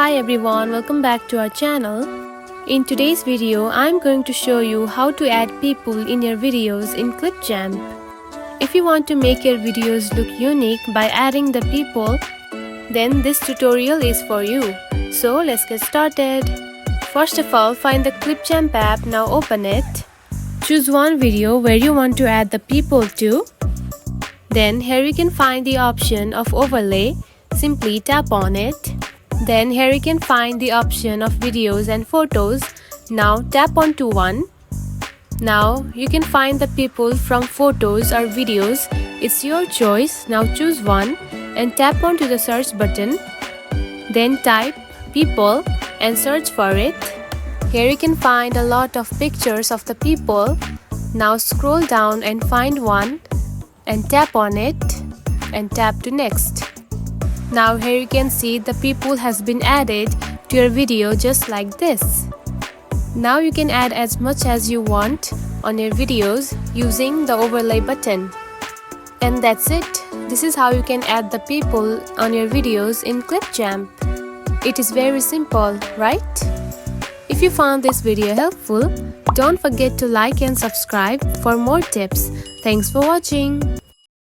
Hi everyone, welcome back to our channel. In today's video, I'm going to show you how to add people in your videos in Clipchamp. If you want to make your videos look unique by adding the people, then this tutorial is for you. So let's get started. First of all, find the Clipchamp app, now open it. Choose one video where you want to add the people to. Then here you can find the option of overlay. Simply tap on it. Then here you can find the option of videos and photos. Now tap onto one. Now you can find the people from photos or videos. It's your choice. Now choose one and tap onto the search button. Then type people and search for it. Here you can find a lot of pictures of the people. Now scroll down and find one and tap on it and tap to next. Now here you can see the people has been added to your video just like this. Now you can add as much as you want on your videos using the overlay button. And that's it. This is how you can add the people on your videos in Clipchamp. It is very simple, right? If you found this video helpful, don't forget to like and subscribe for more tips. Thanks for watching.